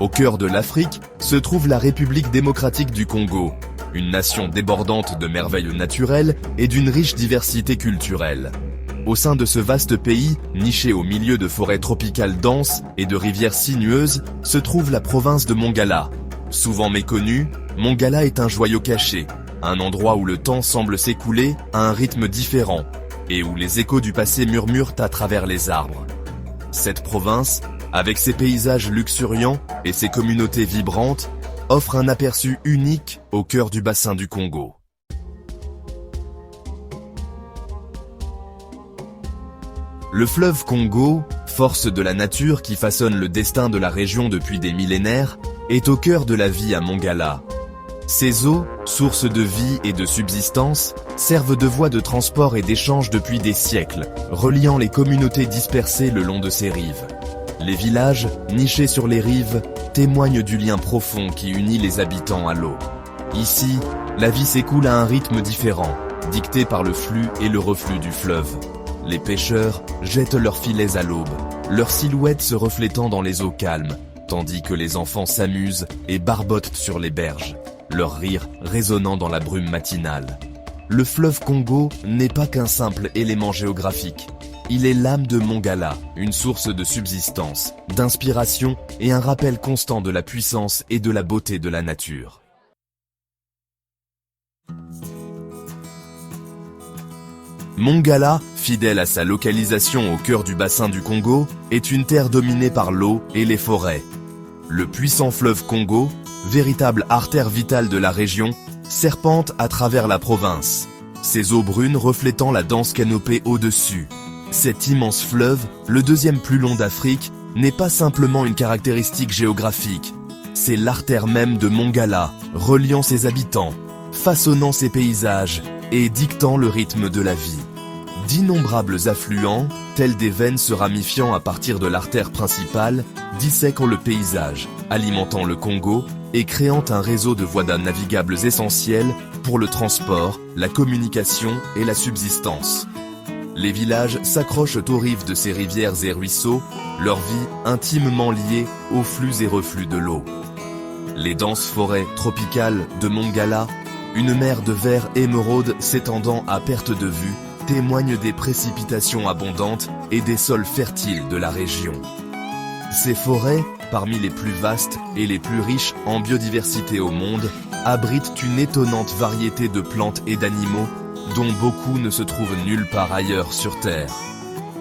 Au cœur de l'Afrique se trouve la République démocratique du Congo, une nation débordante de merveilles naturelles et d'une riche diversité culturelle. Au sein de ce vaste pays, niché au milieu de forêts tropicales denses et de rivières sinueuses, se trouve la province de Mongala. Souvent méconnue, Mongala est un joyau caché, un endroit où le temps semble s'écouler à un rythme différent, et où les échos du passé murmurent à travers les arbres. Cette province, avec ses paysages luxuriants et ses communautés vibrantes, offre un aperçu unique au cœur du bassin du Congo. Le fleuve Congo, force de la nature qui façonne le destin de la région depuis des millénaires, est au cœur de la vie à Mongala. Ses eaux, source de vie et de subsistance, servent de voie de transport et d'échange depuis des siècles, reliant les communautés dispersées le long de ses rives. Les villages, nichés sur les rives, témoignent du lien profond qui unit les habitants à l'eau. Ici, la vie s'écoule à un rythme différent, dicté par le flux et le reflux du fleuve. Les pêcheurs jettent leurs filets à l'aube, leurs silhouettes se reflétant dans les eaux calmes, tandis que les enfants s'amusent et barbotent sur les berges, leur rire résonnant dans la brume matinale. Le fleuve Congo n'est pas qu'un simple élément géographique. Il est l'âme de Mongala, une source de subsistance, d'inspiration et un rappel constant de la puissance et de la beauté de la nature. Mongala, fidèle à sa localisation au cœur du bassin du Congo, est une terre dominée par l'eau et les forêts. Le puissant fleuve Congo, véritable artère vitale de la région, serpente à travers la province, ses eaux brunes reflétant la dense canopée au-dessus. Cet immense fleuve, le deuxième plus long d'Afrique, n'est pas simplement une caractéristique géographique. C'est l'artère même de Mongala, reliant ses habitants, façonnant ses paysages et dictant le rythme de la vie. D'innombrables affluents, tels des veines se ramifiant à partir de l'artère principale, dissèquent le paysage, alimentant le Congo et créant un réseau de voies navigables essentielles pour le transport, la communication et la subsistance. Les villages s'accrochent aux rives de ces rivières et ruisseaux, leur vie intimement liée aux flux et reflux de l'eau. Les denses forêts tropicales de Mongala, une mer de vert émeraude s'étendant à perte de vue, témoignent des précipitations abondantes et des sols fertiles de la région. Ces forêts, parmi les plus vastes et les plus riches en biodiversité au monde, abritent une étonnante variété de plantes et d'animaux, dont beaucoup ne se trouvent nulle part ailleurs sur Terre.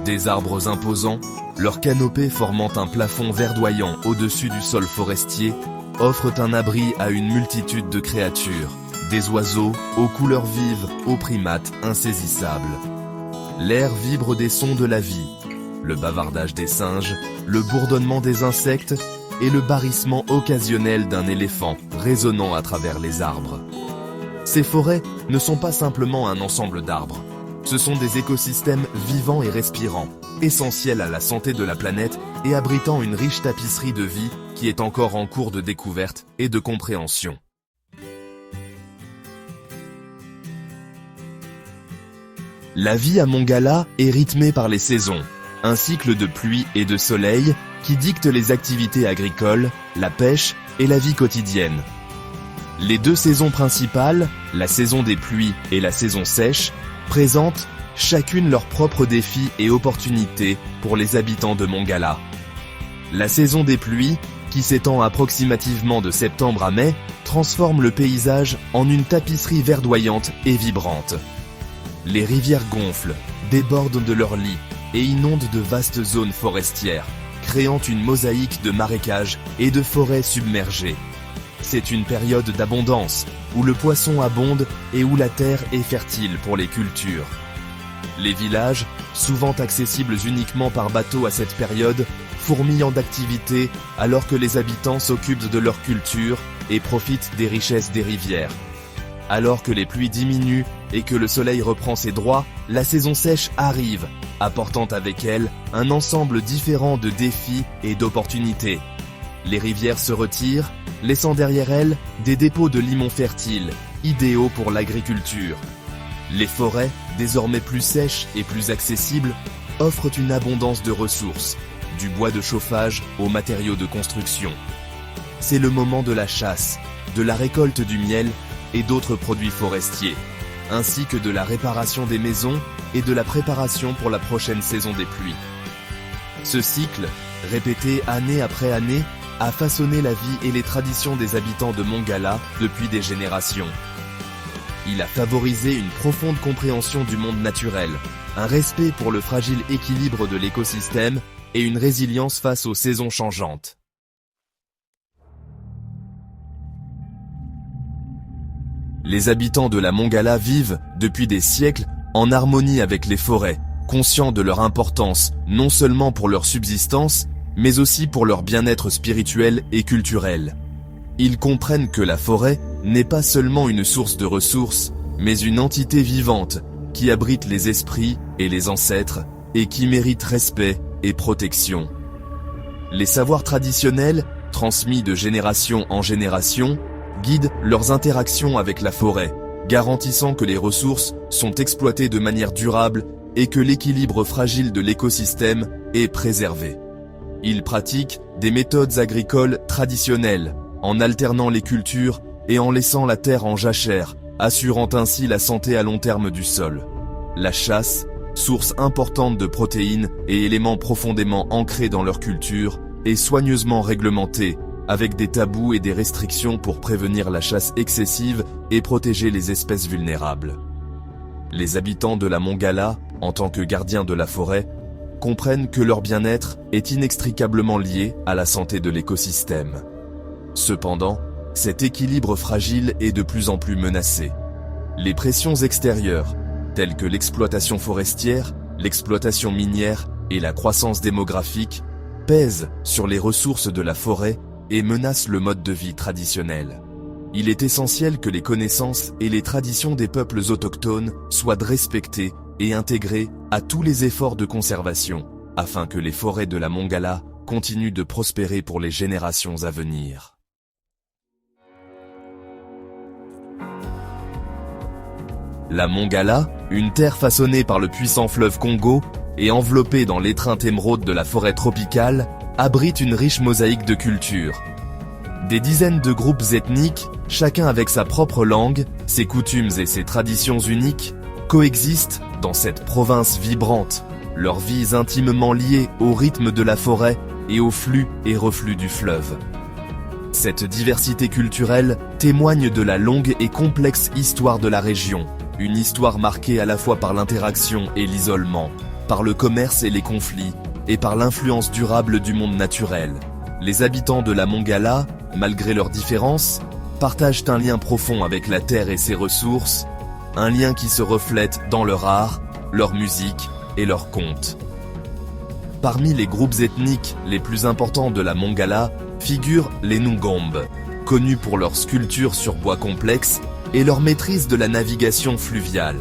Des arbres imposants, leur canopée formant un plafond verdoyant au-dessus du sol forestier, offrent un abri à une multitude de créatures, des oiseaux aux couleurs vives aux primates insaisissables. L'air vibre des sons de la vie, le bavardage des singes, le bourdonnement des insectes et le barrissement occasionnel d'un éléphant résonnant à travers les arbres. Ces forêts ne sont pas simplement un ensemble d'arbres. Ce sont des écosystèmes vivants et respirants, essentiels à la santé de la planète et abritant une riche tapisserie de vie qui est encore en cours de découverte et de compréhension. La vie à Mongala est rythmée par les saisons, un cycle de pluie et de soleil qui dicte les activités agricoles, la pêche et la vie quotidienne. Les deux saisons principales, la saison des pluies et la saison sèche, présentent chacune leurs propres défis et opportunités pour les habitants de Mongala. La saison des pluies, qui s'étend approximativement de septembre à mai, transforme le paysage en une tapisserie verdoyante et vibrante. Les rivières gonflent, débordent de leurs lits et inondent de vastes zones forestières, créant une mosaïque de marécages et de forêts submergées. C'est une période d'abondance, où le poisson abonde et où la terre est fertile pour les cultures. Les villages, souvent accessibles uniquement par bateau à cette période, fourmillent d'activités alors que les habitants s'occupent de leur culture et profitent des richesses des rivières. Alors que les pluies diminuent et que le soleil reprend ses droits, la saison sèche arrive, apportant avec elle un ensemble différent de défis et d'opportunités. Les rivières se retirent, laissant derrière elles des dépôts de limons fertiles, idéaux pour l'agriculture. Les forêts, désormais plus sèches et plus accessibles, offrent une abondance de ressources, du bois de chauffage aux matériaux de construction. c'est le moment de la chasse, de la récolte du miel et d'autres produits forestiers, ainsi que de la réparation des maisons et de la préparation pour la prochaine saison des pluies. Ce cycle, répété année après année, a façonné la vie et les traditions des habitants de Mongala depuis des générations. Il a favorisé une profonde compréhension du monde naturel, un respect pour le fragile équilibre de l'écosystème et une résilience face aux saisons changeantes. Les habitants de la Mongala vivent, depuis des siècles, en harmonie avec les forêts, conscients de leur importance, non seulement pour leur subsistance, mais aussi pour leur bien-être spirituel et culturel. Ils comprennent que la forêt n'est pas seulement une source de ressources, mais une entité vivante qui abrite les esprits et les ancêtres et qui mérite respect et protection. Les savoirs traditionnels, transmis de génération en génération, guident leurs interactions avec la forêt, garantissant que les ressources sont exploitées de manière durable et que l'équilibre fragile de l'écosystème est préservé. Ils pratiquent des méthodes agricoles traditionnelles, en alternant les cultures et en laissant la terre en jachère, assurant ainsi la santé à long terme du sol. La chasse, source importante de protéines et éléments profondément ancrés dans leur culture, est soigneusement réglementée, avec des tabous et des restrictions pour prévenir la chasse excessive et protéger les espèces vulnérables. Les habitants de la Mongala, en tant que gardiens de la forêt, comprennent que leur bien-être est inextricablement lié à la santé de l'écosystème. Cependant, cet équilibre fragile est de plus en plus menacé. Les pressions extérieures, telles que l'exploitation forestière, l'exploitation minière et la croissance démographique, pèsent sur les ressources de la forêt et menacent le mode de vie traditionnel. Il est essentiel que les connaissances et les traditions des peuples autochtones soient respectées et intégrées à tous les efforts de conservation, afin que les forêts de la Mongala continuent de prospérer pour les générations à venir. La Mongala, une terre façonnée par le puissant fleuve Congo et enveloppée dans l'étreinte émeraude de la forêt tropicale, abrite une riche mosaïque de cultures. Des dizaines de groupes ethniques, chacun avec sa propre langue, ses coutumes et ses traditions uniques, coexistent dans cette province vibrante, leurs vies intimement liées au rythme de la forêt et au flux et reflux du fleuve. Cette diversité culturelle témoigne de la longue et complexe histoire de la région, une histoire marquée à la fois par l'interaction et l'isolement, par le commerce et les conflits, et par l'influence durable du monde naturel. Les habitants de la Mongala, malgré leurs différences, partagent un lien profond avec la terre et ses ressources, un lien qui se reflète dans leur art, leur musique et leurs contes. Parmi les groupes ethniques les plus importants de la Mongala figurent les Ngombe, connus pour leurs sculptures sur bois complexes et leur maîtrise de la navigation fluviale.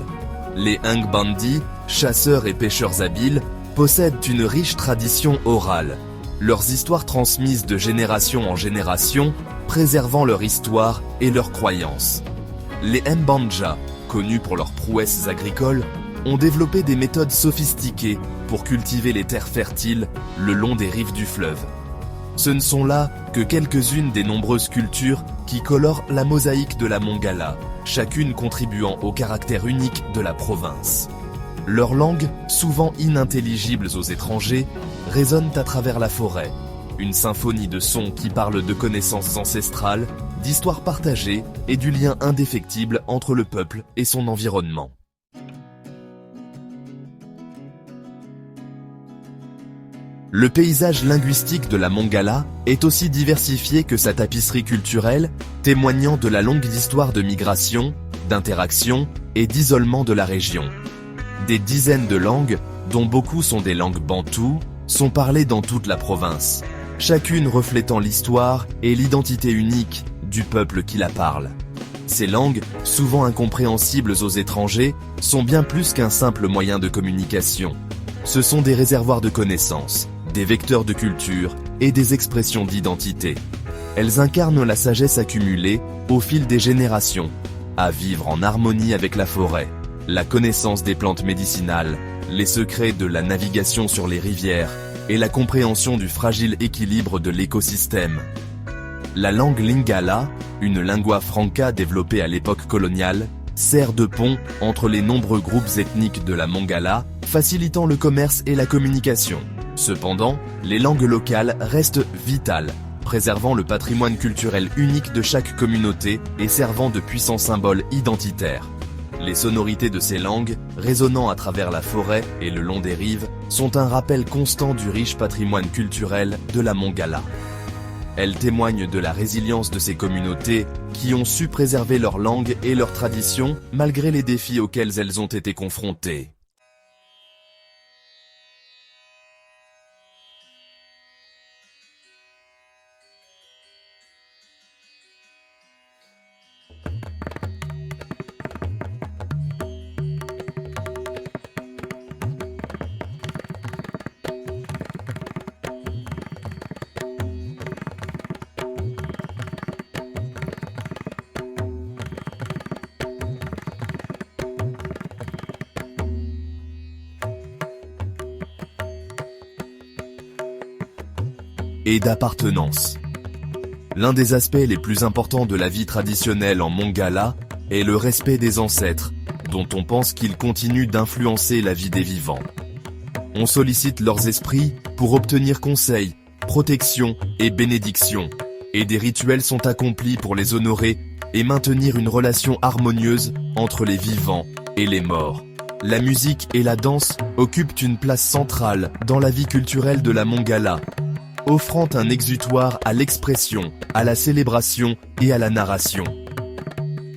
Les Ngbandi, chasseurs et pêcheurs habiles, possèdent une riche tradition orale, leurs histoires transmises de génération en génération, préservant leur histoire et leurs croyances. Les Mbandja, connus pour leurs prouesses agricoles, ont développé des méthodes sophistiquées pour cultiver les terres fertiles le long des rives du fleuve. Ce ne sont là que quelques-unes des nombreuses cultures qui colorent la mosaïque de la Mongala, chacune contribuant au caractère unique de la province. Leurs langues, souvent inintelligibles aux étrangers, résonnent à travers la forêt, une symphonie de sons qui parle de connaissances ancestrales, d'histoires partagées et du lien indéfectible entre le peuple et son environnement. Le paysage linguistique de la Mongala est aussi diversifié que sa tapisserie culturelle, témoignant de la longue histoire de migration, d'interaction et d'isolement de la région. Des dizaines de langues, dont beaucoup sont des langues bantoues, sont parlées dans toute la province, chacune reflétant l'histoire et l'identité unique du peuple qui la parle. Ces langues, souvent incompréhensibles aux étrangers, sont bien plus qu'un simple moyen de communication. Ce sont des réservoirs de connaissances, des vecteurs de culture et des expressions d'identité. Elles incarnent la sagesse accumulée au fil des générations, à vivre en harmonie avec la forêt, la connaissance des plantes médicinales, les secrets de la navigation sur les rivières et la compréhension du fragile équilibre de l'écosystème. La langue lingala, une lingua franca développée à l'époque coloniale, sert de pont entre les nombreux groupes ethniques de la Mongala, facilitant le commerce et la communication. Cependant, les langues locales restent vitales, préservant le patrimoine culturel unique de chaque communauté et servant de puissants symboles identitaires. Les sonorités de ces langues, résonnant à travers la forêt et le long des rives, sont un rappel constant du riche patrimoine culturel de la Mongala. Elles témoignent de la résilience de ces communautés qui ont su préserver leur langue et leurs traditions malgré les défis auxquels elles ont été confrontées. Et d'appartenance. L'un des aspects les plus importants de la vie traditionnelle en Mongala est le respect des ancêtres, dont on pense qu'ils continuent d'influencer la vie des vivants. On sollicite leurs esprits pour obtenir conseil, protection et bénédiction, et des rituels sont accomplis pour les honorer et maintenir une relation harmonieuse entre les vivants et les morts. La musique et la danse occupent une place centrale dans la vie culturelle de la Mongala, offrant un exutoire à l'expression, à la célébration et à la narration.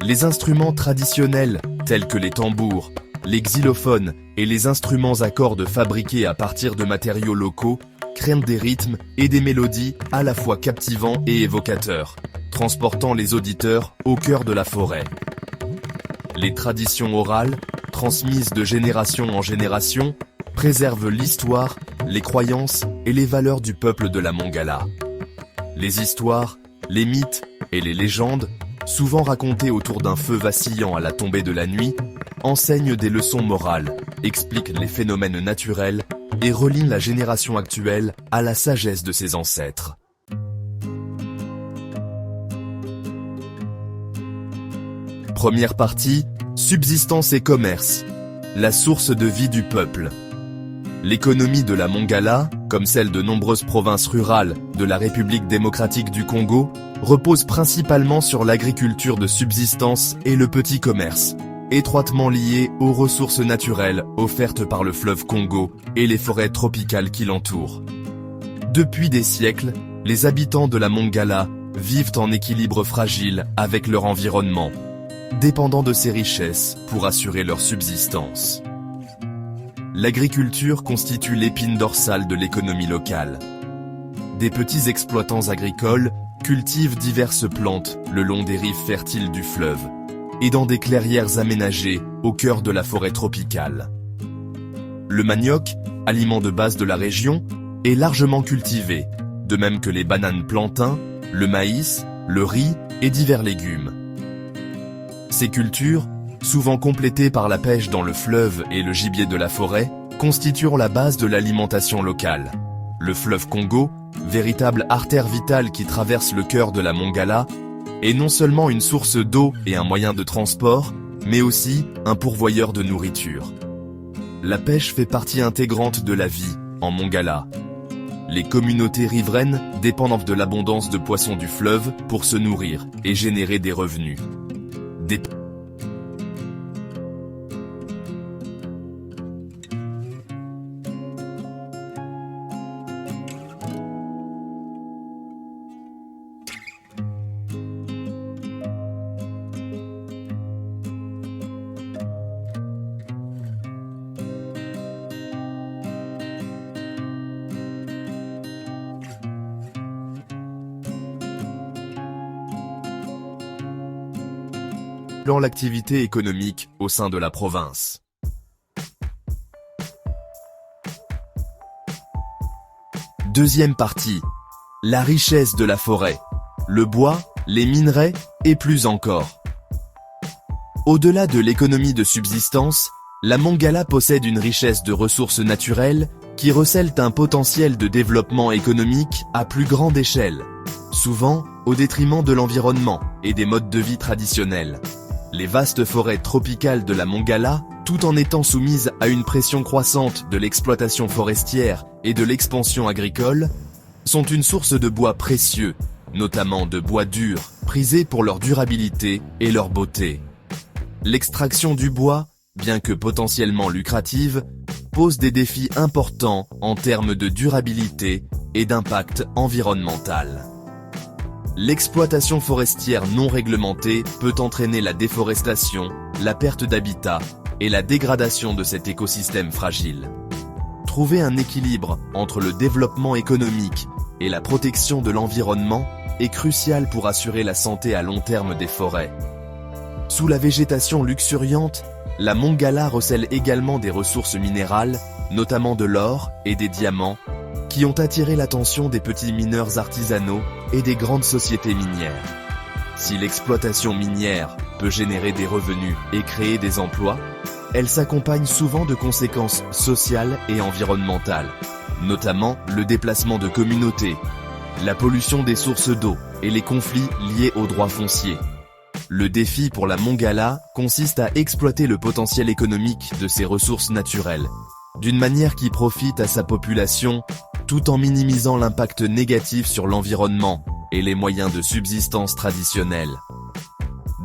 Les instruments traditionnels, tels que les tambours, les xylophones et les instruments à cordes fabriqués à partir de matériaux locaux, créent des rythmes et des mélodies à la fois captivants et évocateurs, transportant les auditeurs au cœur de la forêt. Les traditions orales, transmises de génération en génération, préservent l'histoire, les croyances et les valeurs du peuple de la Mongala. Les histoires, les mythes et les légendes, souvent racontées autour d'un feu vacillant à la tombée de la nuit, enseignent des leçons morales, expliquent les phénomènes naturels et relient la génération actuelle à la sagesse de ses ancêtres. Première partie, subsistance et commerce, la source de vie du peuple. L'économie de la Mongala, comme celle de nombreuses provinces rurales de la République démocratique du Congo, repose principalement sur l'agriculture de subsistance et le petit commerce, étroitement liés aux ressources naturelles offertes par le fleuve Congo et les forêts tropicales qui l'entourent. Depuis des siècles, les habitants de la Mongala vivent en équilibre fragile avec leur environnement, dépendant de ces richesses pour assurer leur subsistance. L'agriculture constitue l'épine dorsale de l'économie locale. Des petits exploitants agricoles cultivent diverses plantes le long des rives fertiles du fleuve et dans des clairières aménagées au cœur de la forêt tropicale. Le manioc, aliment de base de la région, est largement cultivé, de même que les bananes plantains, le maïs, le riz et divers légumes. Ces cultures, souvent complétées par la pêche dans le fleuve et le gibier de la forêt, constituent la base de l'alimentation locale. Le fleuve Congo, véritable artère vitale qui traverse le cœur de la Mongala, est non seulement une source d'eau et un moyen de transport, mais aussi un pourvoyeur de nourriture. La pêche fait partie intégrante de la vie en Mongala. Les communautés riveraines dépendent de l'abondance de poissons du fleuve pour se nourrir et générer des revenus. Dans l'activité économique au sein de la province. Deuxième partie. La richesse de la forêt. Le bois, les minerais et plus encore. Au-delà de l'économie de subsistance, la Mongala possède une richesse de ressources naturelles qui recèlent un potentiel de développement économique à plus grande échelle. Souvent, au détriment de l'environnement et des modes de vie traditionnels. Les vastes forêts tropicales de la Mongala, tout en étant soumises à une pression croissante de l'exploitation forestière et de l'expansion agricole, sont une source de bois précieux, notamment de bois dur, prisés pour leur durabilité et leur beauté. L'extraction du bois, bien que potentiellement lucrative, pose des défis importants en termes de durabilité et d'impact environnemental. L'exploitation forestière non réglementée peut entraîner la déforestation, la perte d'habitat et la dégradation de cet écosystème fragile. Trouver un équilibre entre le développement économique et la protection de l'environnement est crucial pour assurer la santé à long terme des forêts. Sous la végétation luxuriante, la Mongala recèle également des ressources minérales, notamment de l'or et des diamants, qui ont attiré l'attention des petits mineurs artisanaux et des grandes sociétés minières. Si l'exploitation minière peut générer des revenus et créer des emplois, elle s'accompagne souvent de conséquences sociales et environnementales, notamment le déplacement de communautés, la pollution des sources d'eau et les conflits liés aux droits fonciers. Le défi pour la Mongala consiste à exploiter le potentiel économique de ses ressources naturelles, d'une manière qui profite à sa population, tout en minimisant l'impact négatif sur l'environnement et les moyens de subsistance traditionnels.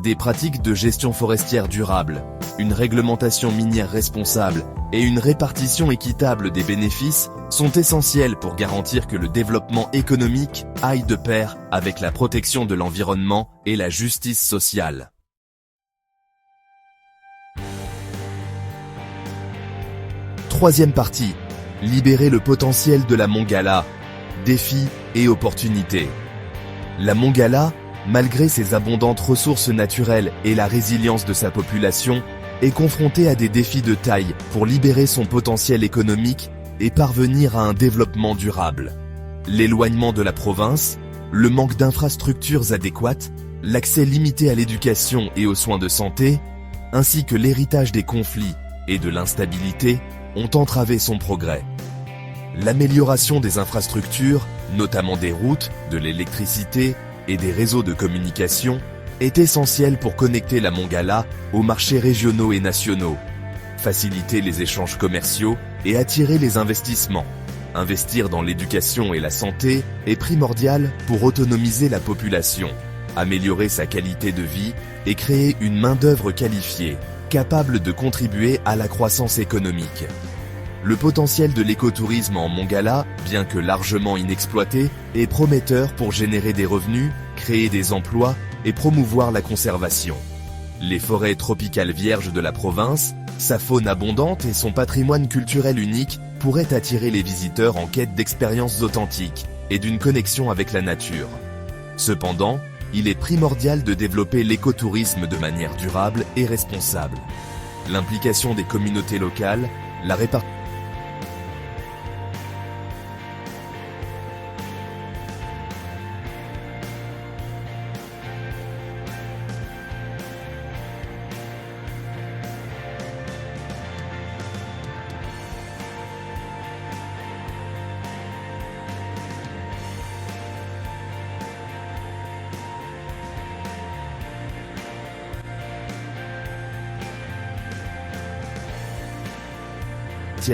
Des pratiques de gestion forestière durable, une réglementation minière responsable et une répartition équitable des bénéfices sont essentielles pour garantir que le développement économique aille de pair avec la protection de l'environnement et la justice sociale. Troisième partie, libérer le potentiel de la Mongala, défis et opportunités. La Mongala, malgré ses abondantes ressources naturelles et la résilience de sa population, est confrontée à des défis de taille pour libérer son potentiel économique et parvenir à un développement durable. L'éloignement de la province, le manque d'infrastructures adéquates, l'accès limité à l'éducation et aux soins de santé, ainsi que l'héritage des conflits et de l'instabilité, ont entravé son progrès. L'amélioration des infrastructures, notamment des routes, de l'électricité et des réseaux de communication, est essentielle pour connecter la Mongala aux marchés régionaux et nationaux, faciliter les échanges commerciaux et attirer les investissements. Investir dans l'éducation et la santé est primordial pour autonomiser la population, améliorer sa qualité de vie et créer une main-d'œuvre qualifiée, capable de contribuer à la croissance économique. Le potentiel de l'écotourisme en Mongala, bien que largement inexploité, est prometteur pour générer des revenus, créer des emplois et promouvoir la conservation. Les forêts tropicales vierges de la province, sa faune abondante et son patrimoine culturel unique pourraient attirer les visiteurs en quête d'expériences authentiques et d'une connexion avec la nature. Cependant, il est primordial de développer l'écotourisme de manière durable et responsable. L'implication des communautés locales, la répartition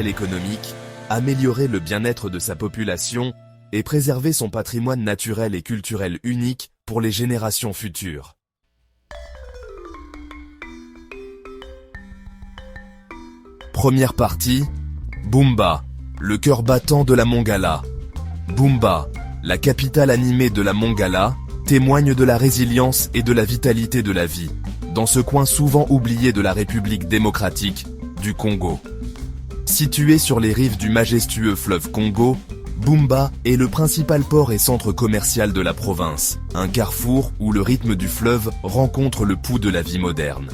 économique, améliorer le bien-être de sa population et préserver son patrimoine naturel et culturel unique pour les générations futures. Première partie, Bumba, le cœur battant de la Mongala. Bumba, la capitale animée de la Mongala, témoigne de la résilience et de la vitalité de la vie, dans ce coin souvent oublié de la République démocratique du Congo. Situé sur les rives du majestueux fleuve Congo, Bumba est le principal port et centre commercial de la province, un carrefour où le rythme du fleuve rencontre le pouls de la vie moderne.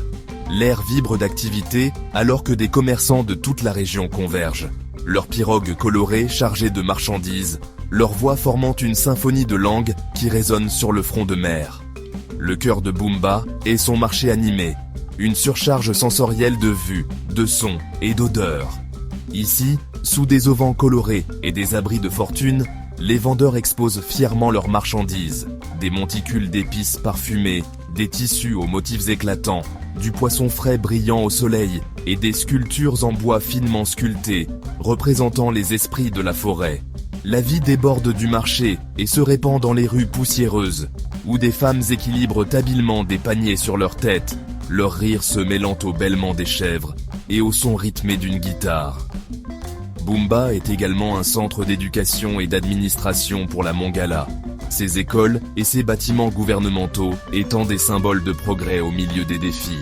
L'air vibre d'activité alors que des commerçants de toute la région convergent, leurs pirogues colorées chargées de marchandises, leurs voix formant une symphonie de langues qui résonne sur le front de mer. Le cœur de Bumba est son marché animé, une surcharge sensorielle de vues, de sons et d'odeurs. Ici, sous des auvents colorés et des abris de fortune, Les vendeurs exposent fièrement leurs marchandises, des monticules d'épices parfumées, des tissus aux motifs éclatants, du poisson frais brillant au soleil et des sculptures en bois finement sculptées, représentant les esprits de la forêt. La vie déborde du marché et se répand dans les rues poussiéreuses, où des femmes équilibrent habilement des paniers sur leur tête, leur rire se mêlant au bêlement des chèvres et au son rythmé d'une guitare. Bumba est également un centre d'éducation et d'administration pour la Mongala, ses écoles et ses bâtiments gouvernementaux étant des symboles de progrès au milieu des défis.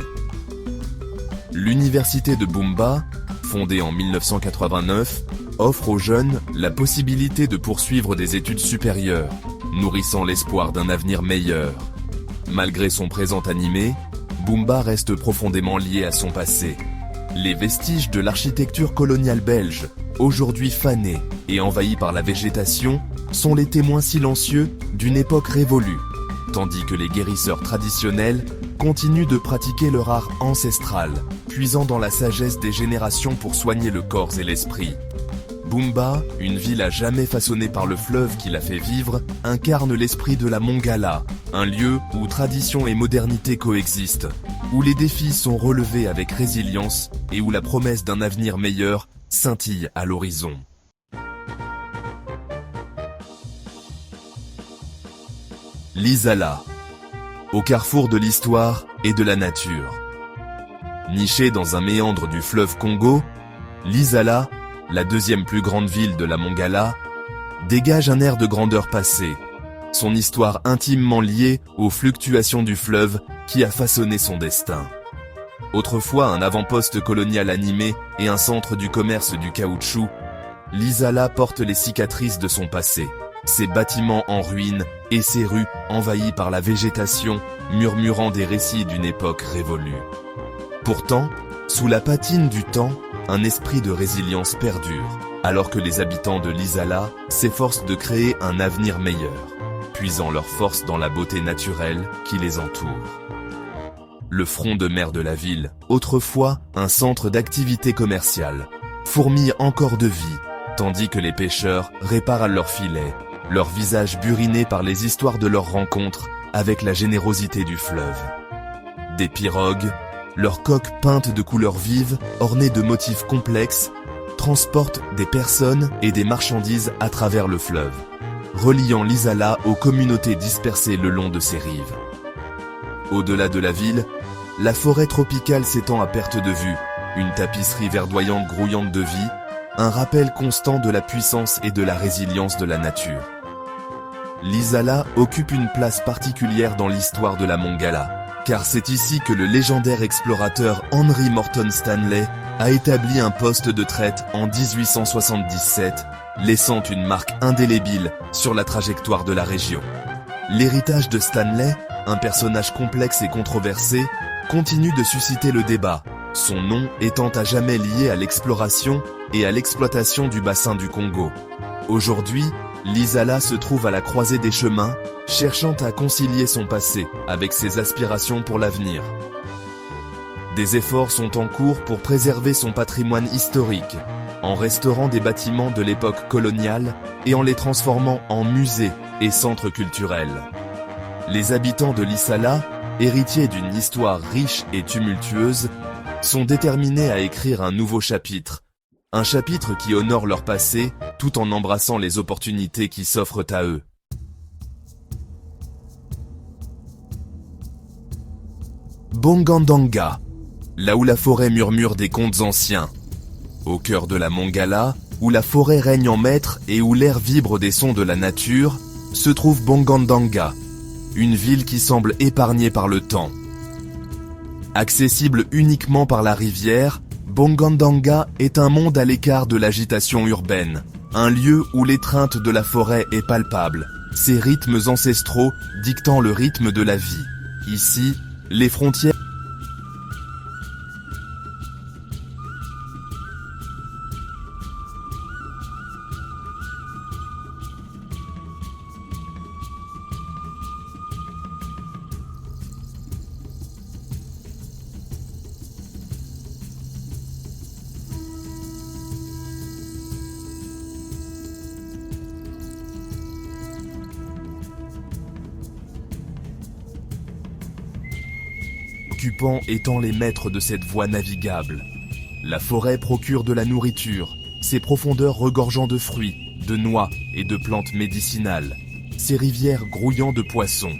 L'université de Bumba, fondée en 1989, offre aux jeunes la possibilité de poursuivre des études supérieures, nourrissant l'espoir d'un avenir meilleur. Malgré son présent animé, Bumba reste profondément lié à son passé. Les vestiges de l'architecture coloniale belge, aujourd'hui fanée et envahie par la végétation, sont les témoins silencieux d'une époque révolue, tandis que les guérisseurs traditionnels continuent de pratiquer leur art ancestral, puisant dans la sagesse des générations pour soigner le corps et l'esprit. Bumba, une ville à jamais façonnée par le fleuve qui la fait vivre, incarne l'esprit de la Mongala, un lieu où tradition et modernité coexistent, où les défis sont relevés avec résilience et où la promesse d'un avenir meilleur scintille à l'horizon. Lisala, au carrefour de l'histoire et de la nature. Nichée dans un méandre du fleuve Congo, Lisala, la deuxième plus grande ville de la Mongala, dégage un air de grandeur passée, son histoire intimement liée aux fluctuations du fleuve qui a façonné son destin. Autrefois un avant-poste colonial animé et un centre du commerce du caoutchouc, Lisala porte les cicatrices de son passé, ses bâtiments en ruine et ses rues envahies par la végétation, murmurant des récits d'une époque révolue. Pourtant, sous la patine du temps, un esprit de résilience perdure, alors que les habitants de Lisala s'efforcent de créer un avenir meilleur, puisant leur force dans la beauté naturelle qui les entoure. Le front de mer de la ville, autrefois un centre d'activité commerciale, fourmille encore de vie, tandis que les pêcheurs réparent leurs filets, leurs visages burinés par les histoires de leurs rencontres avec la générosité du fleuve. Des pirogues, leurs coques peintes de couleurs vives, ornées de motifs complexes, transportent des personnes et des marchandises à travers le fleuve, reliant Lisala aux communautés dispersées le long de ses rives. Au-delà de la ville, la forêt tropicale s'étend à perte de vue, une tapisserie verdoyante grouillante de vie, un rappel constant de la puissance et de la résilience de la nature. Lisala occupe une place particulière dans l'histoire de la Mongala, car c'est ici que le légendaire explorateur Henry Morton Stanley a établi un poste de traite en 1877, laissant une marque indélébile sur la trajectoire de la région. L'héritage de Stanley, un personnage complexe et controversé, continue de susciter le débat, son nom étant à jamais lié à l'exploration et à l'exploitation du bassin du Congo. Aujourd'hui, Lisala se trouve à la croisée des chemins, cherchant à concilier son passé avec ses aspirations pour l'avenir. Des efforts sont en cours pour préserver son patrimoine historique, en restaurant des bâtiments de l'époque coloniale et en les transformant en musées et centres culturels. Les habitants de Lisala, héritiers d'une histoire riche et tumultueuse, sont déterminés à écrire un nouveau chapitre, un chapitre qui honore leur passé tout en embrassant les opportunités qui s'offrent à eux. Bongandanga, là où la forêt murmure des contes anciens. Au cœur de la Mongala, où la forêt règne en maître et où l'air vibre des sons de la nature, se trouve Bongandanga, une ville qui semble épargnée par le temps. Accessible uniquement par la rivière, Bongandanga est un monde à l'écart de l'agitation urbaine, un lieu où l'étreinte de la forêt est palpable, ses rythmes ancestraux dictant le rythme de la vie. Ici, les frontières occupants étant les maîtres de cette voie navigable. La forêt procure de la nourriture, ses profondeurs regorgeant de fruits, de noix et de plantes médicinales, ses rivières grouillant de poissons.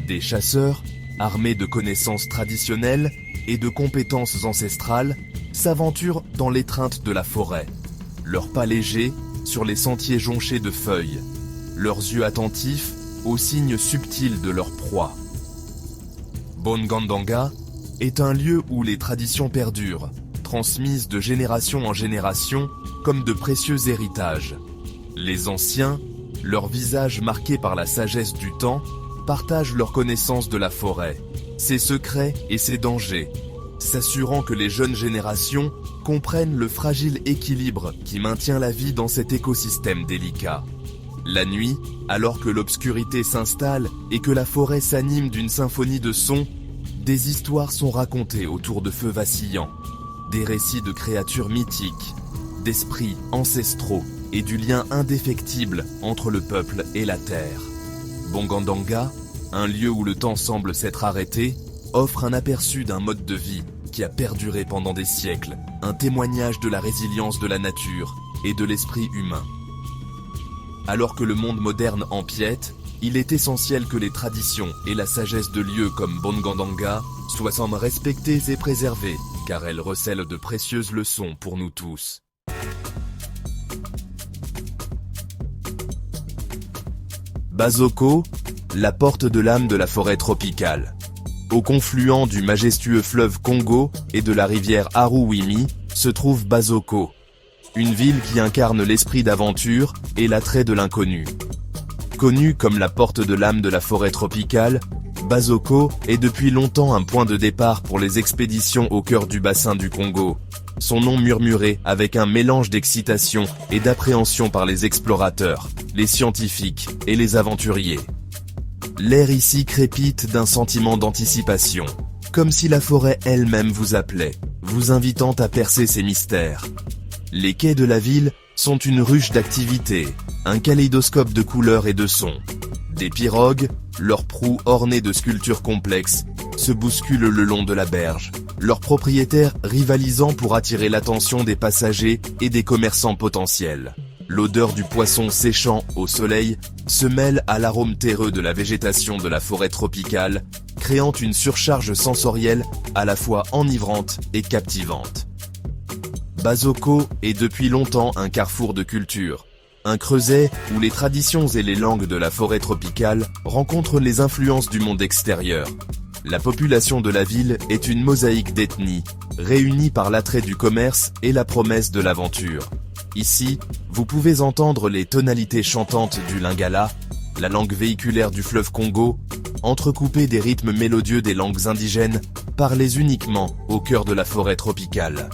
Des chasseurs, armés de connaissances traditionnelles et de compétences ancestrales, s'aventurent dans l'étreinte de la forêt, leurs pas légers sur les sentiers jonchés de feuilles, leurs yeux attentifs aux signes subtils de leur proie. Bongandanga est un lieu où les traditions perdurent, transmises de génération en génération comme de précieux héritages. Les anciens, leur visage marqué par la sagesse du temps, partagent leur connaissance de la forêt, ses secrets et ses dangers, s'assurant que les jeunes générations comprennent le fragile équilibre qui maintient la vie dans cet écosystème délicat. La nuit, alors que l'obscurité s'installe et que la forêt s'anime d'une symphonie de sons, des histoires sont racontées autour de feux vacillants, des récits de créatures mythiques, d'esprits ancestraux et du lien indéfectible entre le peuple et la terre. Bongandanga, un lieu où le temps semble s'être arrêté, offre un aperçu d'un mode de vie qui a perduré pendant des siècles, un témoignage de la résilience de la nature et de l'esprit humain. Alors que le monde moderne empiète, il est essentiel que les traditions et la sagesse de lieux comme Bongandanga soient respectées et préservées, car elles recèlent de précieuses leçons pour nous tous. Basoko, la porte de l'âme de la forêt tropicale. Au confluent du majestueux fleuve Congo et de la rivière Aruwimi se trouve Basoko, une ville qui incarne l'esprit d'aventure et l'attrait de l'inconnu. Connue comme la porte de l'âme de la forêt tropicale, Basoko est depuis longtemps un point de départ pour les expéditions au cœur du bassin du Congo. Son nom murmuré avec un mélange d'excitation et d'appréhension par les explorateurs, les scientifiques et les aventuriers. L'air ici crépite d'un sentiment d'anticipation, comme si la forêt elle-même vous appelait, vous invitant à percer ses mystères. Les quais de la ville sont une ruche d'activités, un kaléidoscope de couleurs et de sons. Des pirogues, leurs proues ornées de sculptures complexes, se bousculent le long de la berge, leurs propriétaires rivalisant pour attirer l'attention des passagers et des commerçants potentiels. L'odeur du poisson séchant au soleil se mêle à l'arôme terreux de la végétation de la forêt tropicale, créant une surcharge sensorielle à la fois enivrante et captivante. Basoko est depuis longtemps un carrefour de culture, un creuset où les traditions et les langues de la forêt tropicale rencontrent les influences du monde extérieur. La population de la ville est une mosaïque d'ethnies, réunie par l'attrait du commerce et la promesse de l'aventure. Ici, vous pouvez entendre les tonalités chantantes du lingala, la langue véhiculaire du fleuve Congo, entrecoupées des rythmes mélodieux des langues indigènes, parlées uniquement au cœur de la forêt tropicale.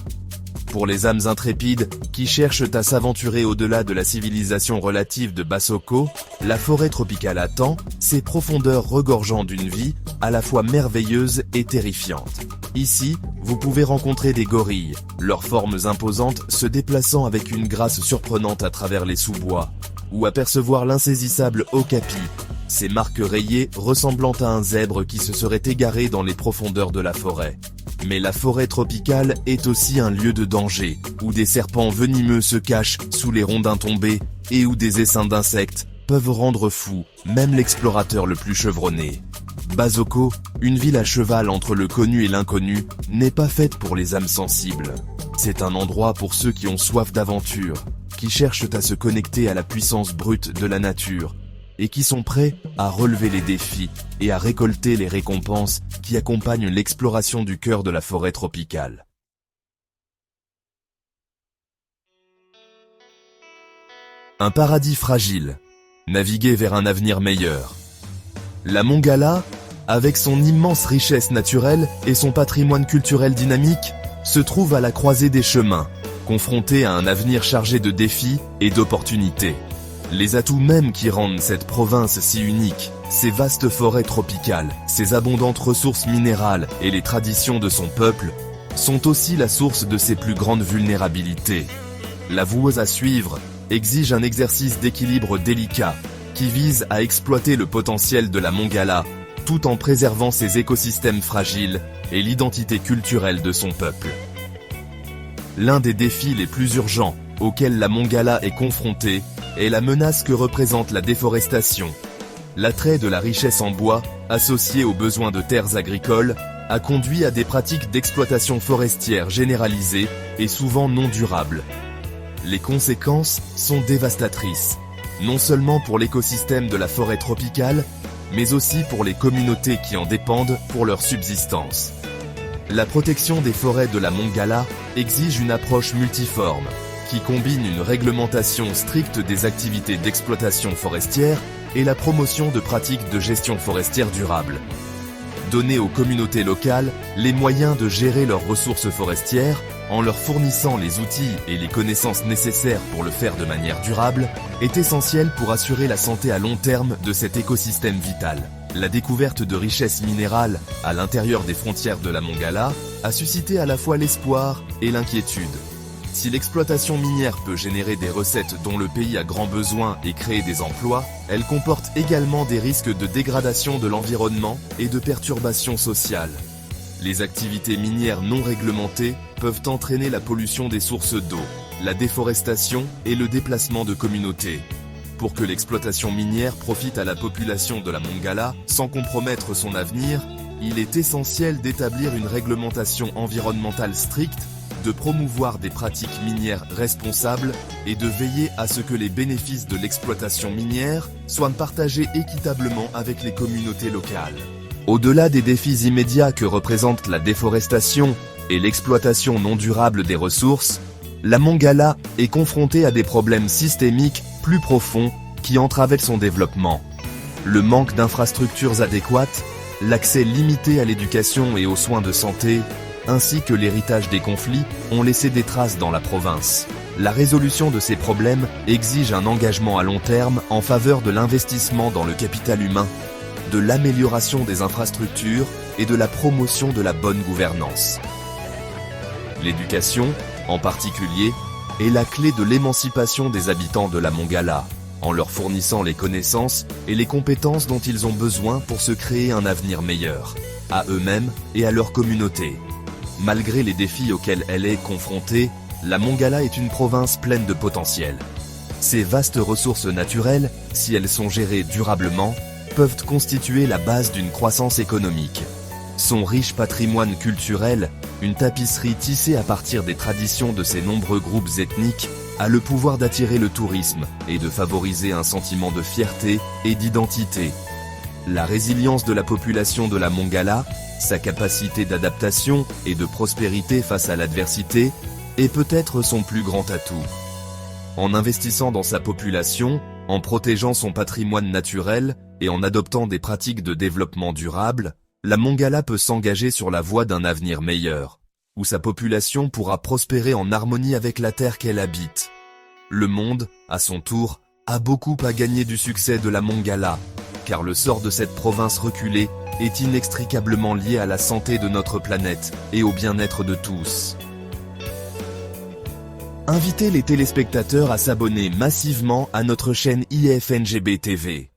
Pour les âmes intrépides qui cherchent à s'aventurer au-delà de la civilisation relative de Basoko, la forêt tropicale attend ses profondeurs regorgeant d'une vie à la fois merveilleuse et terrifiante. Ici, vous pouvez rencontrer des gorilles, leurs formes imposantes se déplaçant avec une grâce surprenante à travers les sous-bois, ou apercevoir l'insaisissable okapi, ses marques rayées ressemblant à un zèbre qui se serait égaré dans les profondeurs de la forêt. Mais la forêt tropicale est aussi un lieu de danger, où des serpents venimeux se cachent sous les rondins tombés, et où des essaims d'insectes peuvent rendre fou même l'explorateur le plus chevronné. Basoko, une ville à cheval entre le connu et l'inconnu, n'est pas faite pour les âmes sensibles. C'est un endroit pour ceux qui ont soif d'aventure, qui cherchent à se connecter à la puissance brute de la nature, et qui sont prêts à relever les défis et à récolter les récompenses qui accompagnent l'exploration du cœur de la forêt tropicale. Un paradis fragile, naviguer vers un avenir meilleur. La Mongala, avec son immense richesse naturelle et son patrimoine culturel dynamique, se trouve à la croisée des chemins, confrontée à un avenir chargé de défis et d'opportunités. Les atouts mêmes qui rendent cette province si unique, ses vastes forêts tropicales, ses abondantes ressources minérales et les traditions de son peuple, sont aussi la source de ses plus grandes vulnérabilités. La voie à suivre exige un exercice d'équilibre délicat, qui vise à exploiter le potentiel de la Mongala, tout en préservant ses écosystèmes fragiles et l'identité culturelle de son peuple. L'un des défis les plus urgents auxquels la Mongala est confrontée est la menace que représente la déforestation. L'attrait de la richesse en bois, associé aux besoins de terres agricoles, a conduit à des pratiques d'exploitation forestière généralisées et souvent non durables. Les conséquences sont dévastatrices, non seulement pour l'écosystème de la forêt tropicale, mais aussi pour les communautés qui en dépendent pour leur subsistance. La protection des forêts de la Mongala exige une approche multiforme, qui combine une réglementation stricte des activités d'exploitation forestière et la promotion de pratiques de gestion forestière durable. Donner aux communautés locales les moyens de gérer leurs ressources forestières, en leur fournissant les outils et les connaissances nécessaires pour le faire de manière durable, est essentiel pour assurer la santé à long terme de cet écosystème vital. La découverte de richesses minérales à l'intérieur des frontières de la Mongala a suscité à la fois l'espoir et l'inquiétude. Si l'exploitation minière peut générer des recettes dont le pays a grand besoin et créer des emplois, elle comporte également des risques de dégradation de l'environnement et de perturbations sociales. Les activités minières non réglementées peuvent entraîner la pollution des sources d'eau, la déforestation et le déplacement de communautés. Pour que l'exploitation minière profite à la population de la Mongala sans compromettre son avenir, il est essentiel d'établir une réglementation environnementale stricte, de promouvoir des pratiques minières responsables et de veiller à ce que les bénéfices de l'exploitation minière soient partagés équitablement avec les communautés locales. Au-delà des défis immédiats que représentent la déforestation et l'exploitation non durable des ressources, la Mongala est confrontée à des problèmes systémiques plus profonds qui entravent son développement. Le manque d'infrastructures adéquates, l'accès limité à l'éducation et aux soins de santé, ainsi que l'héritage des conflits, ont laissé des traces dans la province. La résolution de ces problèmes exige un engagement à long terme en faveur de l'investissement dans le capital humain, de l'amélioration des infrastructures et de la promotion de la bonne gouvernance. L'éducation, en particulier, est la clé de l'émancipation des habitants de la Mongala, en leur fournissant les connaissances et les compétences dont ils ont besoin pour se créer un avenir meilleur, à eux-mêmes et à leur communauté. Malgré les défis auxquels elle est confrontée, la Mongala est une province pleine de potentiel. Ces vastes ressources naturelles, si elles sont gérées durablement, peuvent constituer la base d'une croissance économique. Son riche patrimoine culturel, une tapisserie tissée à partir des traditions de ses nombreux groupes ethniques, a le pouvoir d'attirer le tourisme et de favoriser un sentiment de fierté et d'identité. La résilience de la population de la Mongala, sa capacité d'adaptation et de prospérité face à l'adversité, est peut-être son plus grand atout. En investissant dans sa population, en protégeant son patrimoine naturel et en adoptant des pratiques de développement durable, la Mongala peut s'engager sur la voie d'un avenir meilleur, où sa population pourra prospérer en harmonie avec la terre qu'elle habite. Le monde, à son tour, a beaucoup à gagner du succès de la Mongala, car le sort de cette province reculée est inextricablement lié à la santé de notre planète et au bien-être de tous. Invitez les téléspectateurs à s'abonner massivement à notre chaîne IFNGB TV.